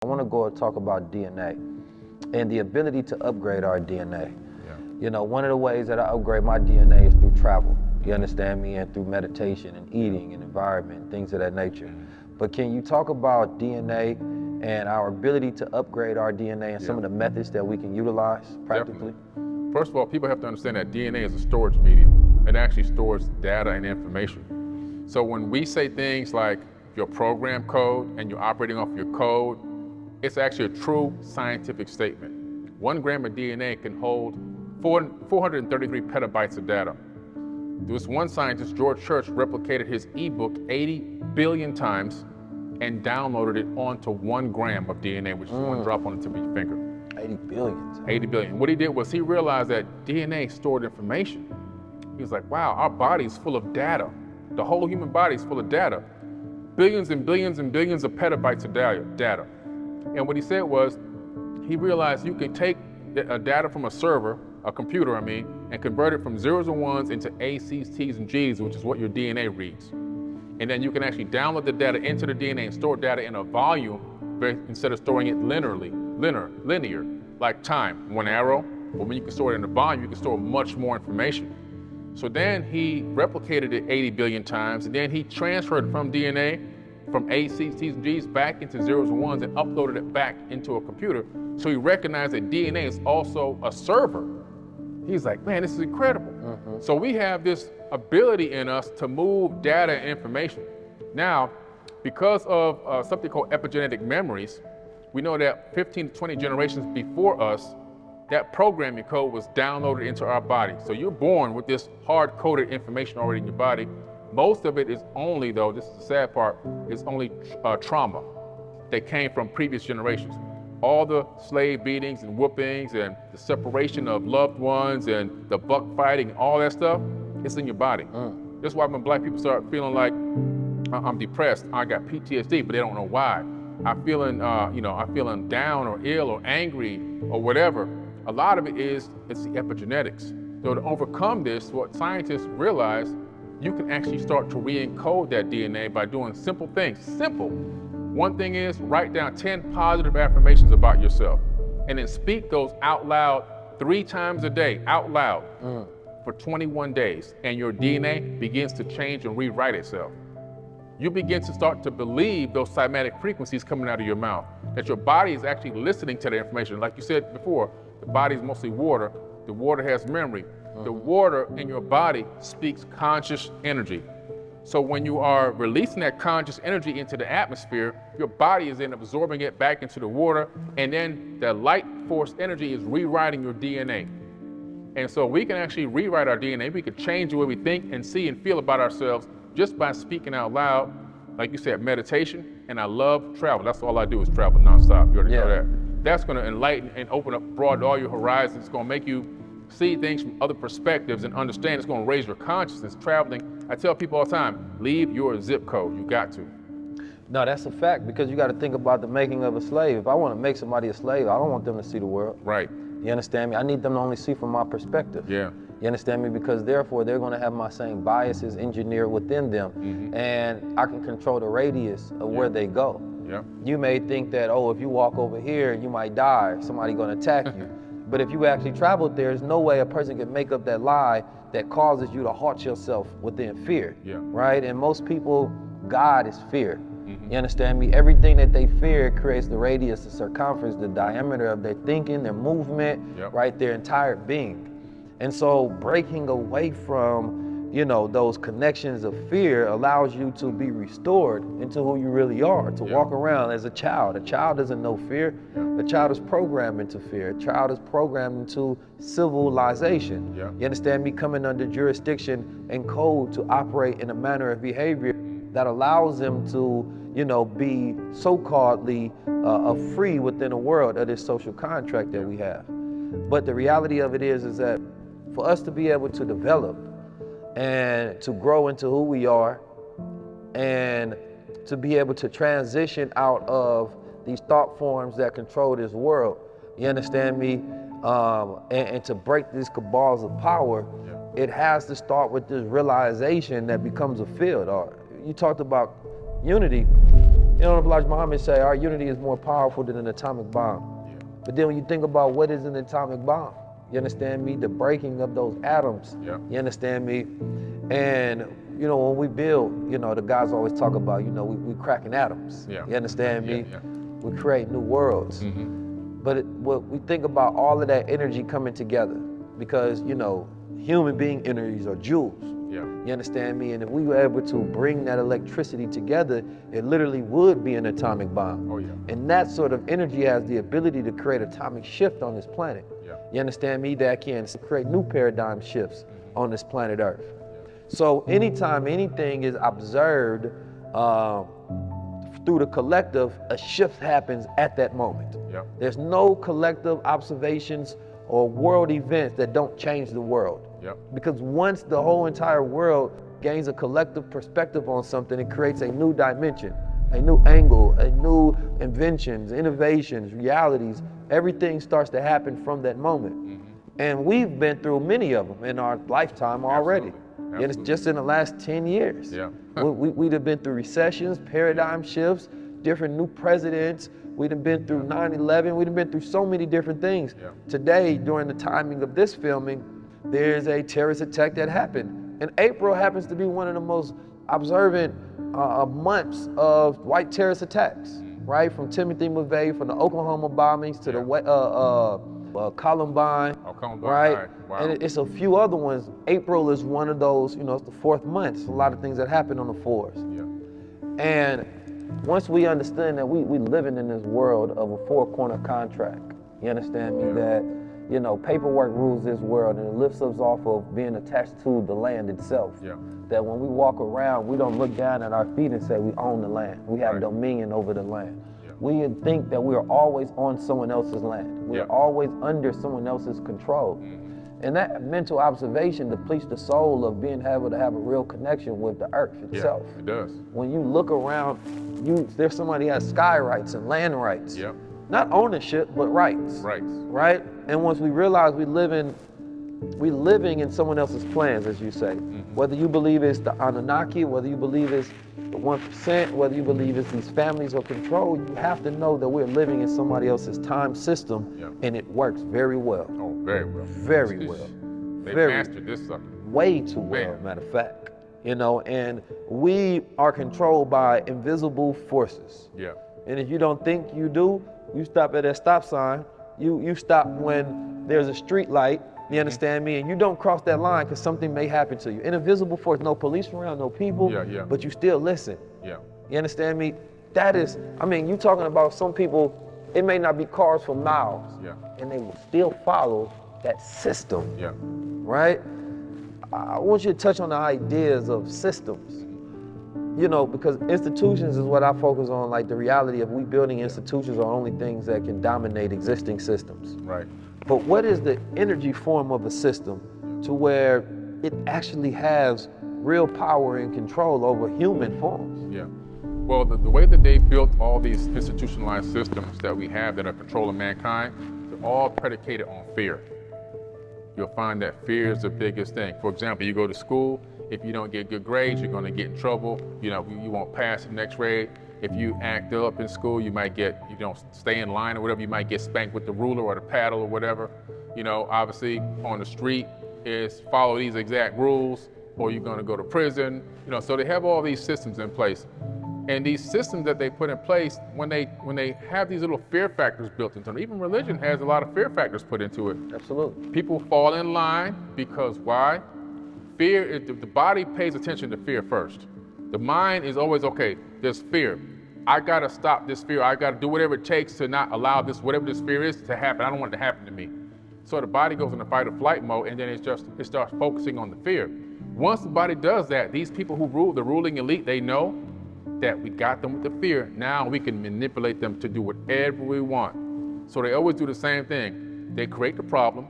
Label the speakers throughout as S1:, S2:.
S1: I want to go and talk about DNA and the ability to upgrade our DNA.
S2: Yeah.
S1: You know, one of the ways that I upgrade my DNA is through travel. You understand me? And through meditation and eating and environment, things of that nature. But can you talk about DNA and our ability to upgrade our DNA and some of the methods that we can utilize practically?
S2: Definitely. First of all, people have to understand that DNA is a storage medium. It actually stores data and information. So when we say things like your program code and you're operating off your code, it's actually a true scientific statement. 1 gram of DNA can hold 433 petabytes of data. There was one scientist, George Church, replicated his ebook 80 billion times and downloaded it onto 1 gram of DNA, which is one drop on the tip of your finger.
S1: 80 billion.
S2: 80 billion. What he did was he realized that DNA stored information. He was like, wow, our body is full of data. The whole human body is full of data. Billions and billions and billions of petabytes of data. And what he said was, he realized you can take data from a server, a computer, and convert it from zeros and ones into A's, C's, T's, and G's, which is what your DNA reads. And then you can actually download the data into the DNA and store data in a volume instead of storing it linear, like time, 1 arrow. But when you can store it in a volume, you can store much more information. So then he replicated it 80 billion times, and then he transferred from DNA, from A's, C's, T's, and G's back into zeros and ones and uploaded it back into a computer. So he recognized that DNA is also a server. He's like, man, this is incredible. So we have this ability in us to move data and information. Now, because of something called epigenetic memories, we know that 15 to 20 generations before us, that programming code was downloaded into our body. So you're born with this hard-coded information already in your body. Most of it is only, though, this is the sad part, is only trauma that came from previous generations. All the slave beatings and whoopings and the separation of loved ones and the buck fighting, all that stuff, it's in your body. That's why when black people start feeling like, I'm depressed, I got PTSD, but they don't know why. I'm feeling, I'm feeling down or ill or angry or whatever. A lot of it it's the epigenetics. So to overcome this, what scientists realize, you can actually start to re-encode that DNA by doing simple things. Simple. One thing is, write down 10 positive affirmations about yourself, and then speak those out loud 3 times a day, out loud, for 21 days, and your DNA begins to change and rewrite itself. You begin to start to believe those cymatic frequencies coming out of your mouth, that your body is actually listening to the information. Like you said before, the body is mostly water. The water has memory. The water in your body speaks conscious energy. So when you are releasing that conscious energy into the atmosphere, your body is then absorbing it back into the water, and then the light force energy is rewriting your DNA. And so we can actually rewrite our DNA. We can change the way we think and see and feel about ourselves just by speaking out loud. Like you said, meditation, and I love travel. That's all I do is travel nonstop. You already know that. That's gonna enlighten and open up, broaden all your horizons. It's gonna make you see things from other perspectives and understand. It's gonna raise your consciousness. Traveling, I tell people all the time, leave your zip code, you got to.
S1: No, that's a fact, because you got to think about the making of a slave. If I want to make somebody a slave, I don't want them to see the world.
S2: Right.
S1: You understand me? I need them to only see from my perspective.
S2: Yeah.
S1: You understand me? Because therefore they're going to have my same biases engineered within them, and I can control the radius of where they go.
S2: Yeah.
S1: You may think that, oh, if you walk over here, you might die, somebody's going to attack you. But if you actually traveled there's no way a person can make up that lie that causes you to halt yourself within fear, right? And most people, God is fear. You understand me? Everything that they fear creates the radius, the circumference, the diameter of their thinking, their movement, right? Their entire being. And so breaking away from, those connections of fear allows you to be restored into who you really are, to walk around as a child. A child doesn't know fear. A child is programmed into fear. A child is programmed into civilization. You understand me? Coming under jurisdiction and code to operate in a manner of behavior that allows them to, be so-calledly free within a world of this social contract that we have. But the reality of it is that for us to be able to develop and to grow into who we are and to be able to transition out of these thought forms that control this world, you understand me? And to break these cabals of power, it has to start with this realization that becomes a field. You talked about unity. You know, Elijah Muhammad say our unity is more powerful than an atomic bomb.
S2: Yeah.
S1: But then when you think about what is an atomic bomb, you understand me? The breaking of those atoms.
S2: Yeah.
S1: You understand me? And you know, when we build, you know, the guys always talk about, you know, we cracking atoms.
S2: Yeah.
S1: You understand me?
S2: Yeah.
S1: We create new worlds. But what we think about all of that energy coming together, because, you know, human being energies are jewels.
S2: Yeah.
S1: You understand me? And if we were able to bring that electricity together, it literally would be an atomic bomb.
S2: Oh, yeah.
S1: And that sort of energy has the ability to create atomic shift on this planet.
S2: Yeah.
S1: You understand me? That can create new paradigm shifts on this planet Earth. So anytime anything is observed through the collective, a shift happens at that moment.
S2: Yep.
S1: There's no collective observations or world events that don't change the world.
S2: Yep.
S1: Because once the whole entire world gains a collective perspective on something, it creates a new dimension, a new angle, a new inventions, innovations, realities. Everything starts to happen from that moment. And we've been through many of them in our lifetime already. And it's just in the last 10 years.
S2: Yeah.
S1: We'd have been through recessions, paradigm shifts, different new presidents. We'd have been through 9/11. We'd have been through so many different things.
S2: Yeah.
S1: Today, during the timing of this filming, there's a terrorist attack that happened. And April happens to be one of the most observant months of white terrorist attacks, right? From Timothy McVeigh, from the Oklahoma bombings to the Columbine, right?
S2: Wow.
S1: And it's a few other ones. April is one of those, you know, it's the 4th month. It's a lot of things that happen on the 4th.
S2: Yeah.
S1: And once we understand that we living in this world of a 4-corner contract, you understand me? That, you know, paperwork rules this world and it lifts us off of being attached to the land itself.
S2: Yeah.
S1: That when we walk around, we don't look down at our feet and say we own the land. We have dominion over the land.
S2: Yeah.
S1: We think that we are always on someone else's land. We're always under someone else's control. And that mental observation depletes the soul of being able to have a real connection with the earth itself.
S2: Yeah, it does.
S1: When you look around, there's somebody who has sky rights and land rights.
S2: Yep.
S1: Not ownership, but rights.
S2: Rights.
S1: Right? And once we realize we living in someone else's plans, as you say. Whether you believe it's the Anunnaki, whether you believe it's the 1%, whether you believe it's these families of control, you have to know that we're living in somebody else's time system, and it works very well.
S2: Oh, very well.
S1: Very well.
S2: They mastered this sucker.
S1: Way too well, matter of fact. You know, and we are controlled by invisible forces.
S2: Yeah.
S1: And if you don't think you do, you stop at that stop sign. You stop when there's a street light. You understand me? And you don't cross that line because something may happen to you. An invisible force, no police around, no people, but you still listen.
S2: Yeah.
S1: You understand me? That is, I mean, you talking about some people, it may not be cars for miles, and they will still follow that system, right? I want you to touch on the ideas of systems. You know, because institutions is what I focus on, like the reality of we building institutions are only things that can dominate existing systems.
S2: Right.
S1: But what is the energy form of a system to where it actually has real power and control over human forms?
S2: Yeah. Well, the way that they built all these institutionalized systems that we have that are controlling mankind, they're all predicated on fear. You'll find that fear is the biggest thing. For example, you go to school, if you don't get good grades, you're going to get in trouble. You know, you won't pass the next grade. If you act up in school, you might get, you don't stay in line or whatever, you might get spanked with the ruler or the paddle or whatever. You know, obviously on the street is follow these exact rules or you're going to go to prison. You know, so they have all these systems in place. And these systems that they put in place, when they have these little fear factors built into them, even religion has a lot of fear factors put into it.
S1: Absolutely.
S2: People fall in line because why? Fear, the body pays attention to fear first. The mind is always, okay, there's fear. I gotta stop this fear. I gotta do whatever it takes to not allow this, whatever this fear is, to happen. I don't want it to happen to me. So the body goes into fight or flight mode, and then it starts focusing on the fear. Once the body does that, these people who rule, the ruling elite, they know that we got them with the fear. Now we can manipulate them to do whatever we want. So they always do the same thing. They create the problem,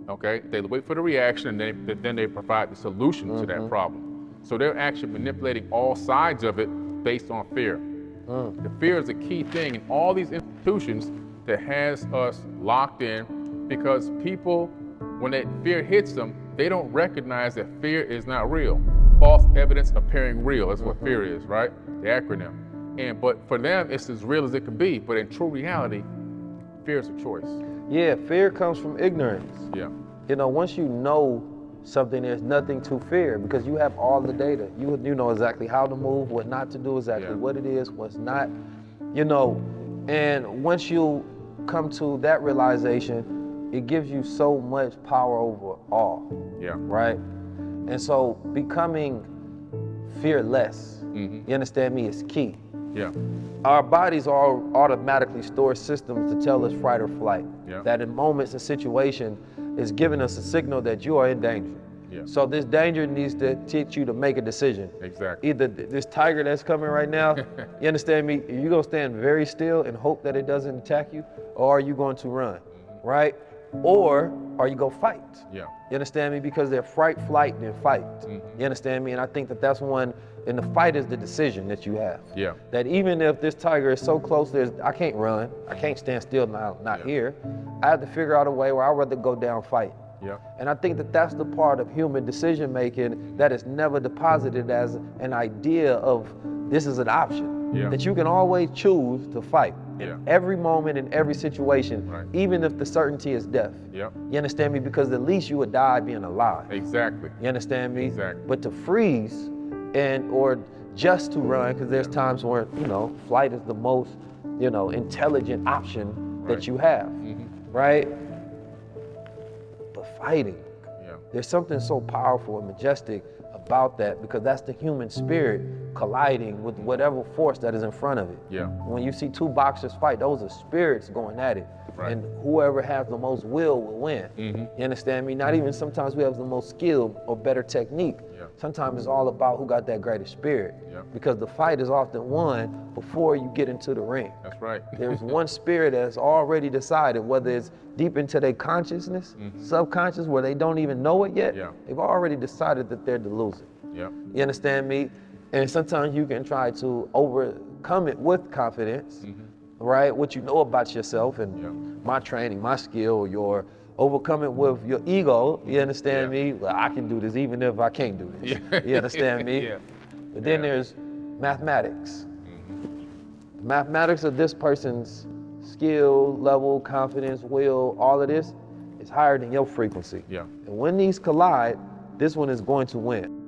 S2: okay? They wait for the reaction, and then they provide the solution to that problem. So they're actually manipulating all sides of it based on fear. The fear is a key thing in all these institutions that has us locked in, because people, when that fear hits them, they don't recognize that fear is not real. False evidence appearing real, that's what fear is, right? The acronym. But for them, it's as real as it can be. But in true reality, fear is a choice.
S1: Yeah, fear comes from ignorance.
S2: Yeah.
S1: You know, once you know something, there's nothing to fear because you have all the data. You know exactly how to move, what not to do, exactly what it is, what's not, you know. And once you come to that realization, it gives you so much power over all.
S2: Yeah.
S1: Right? And so becoming fearless, you understand me, is key.
S2: Yeah.
S1: Our bodies all automatically store systems to tell us fight or flight.
S2: Yeah.
S1: That in moments and situation is giving us a signal that you are in danger.
S2: Yeah.
S1: So this danger needs to teach you to make a decision.
S2: Exactly.
S1: Either this tiger that's coming right now, you understand me, you're gonna stand very still and hope that it doesn't attack you, or are you going to run, right? Or are you gonna fight?
S2: Yeah.
S1: You understand me? Because they're fright, flight, and then fight. You understand me? And I think that that's one, and the fight is the decision that you have.
S2: Yeah.
S1: That even if this tiger is so close, I can't run, I can't stand still now, not here. I have to figure out a way where I'd rather go down fight.
S2: Yeah.
S1: And I think that that's the part of human decision making that is never deposited as an idea of this is an option.
S2: Yeah.
S1: That you can always choose to fight in every moment, in every situation, even if the certainty is death.
S2: Yep.
S1: You understand me? Because at least you would die being alive.
S2: Exactly.
S1: You understand me?
S2: Exactly.
S1: But to freeze or just to run, because there's times where, you know, flight is the most, you know, intelligent option that you have, right? But fighting, there's something so powerful and majestic about that, because that's the human spirit colliding with whatever force that is in front of it.
S2: Yeah.
S1: When you see two boxers fight, those are spirits going at it.
S2: Right.
S1: And whoever has the most will win. You understand me? Not even sometimes we have the most skill or better technique. Sometimes it's all about who got that greater spirit. Because the fight is often won before you get into the ring.
S2: That's right.
S1: There's one spirit that's already decided, whether it's deep into their consciousness, subconscious, where they don't even know it yet. They've already decided that they're the loser. You understand me? And sometimes you can try to overcome it with confidence, right? What you know about yourself and my training, my skill, your overcome it with your ego. You understand me? Well, I can do this even if I can't do this. You understand me? But then there's mathematics. The mathematics of this person's skill, level, confidence, will, all of this is higher than your frequency. And when these collide, this one is going to win.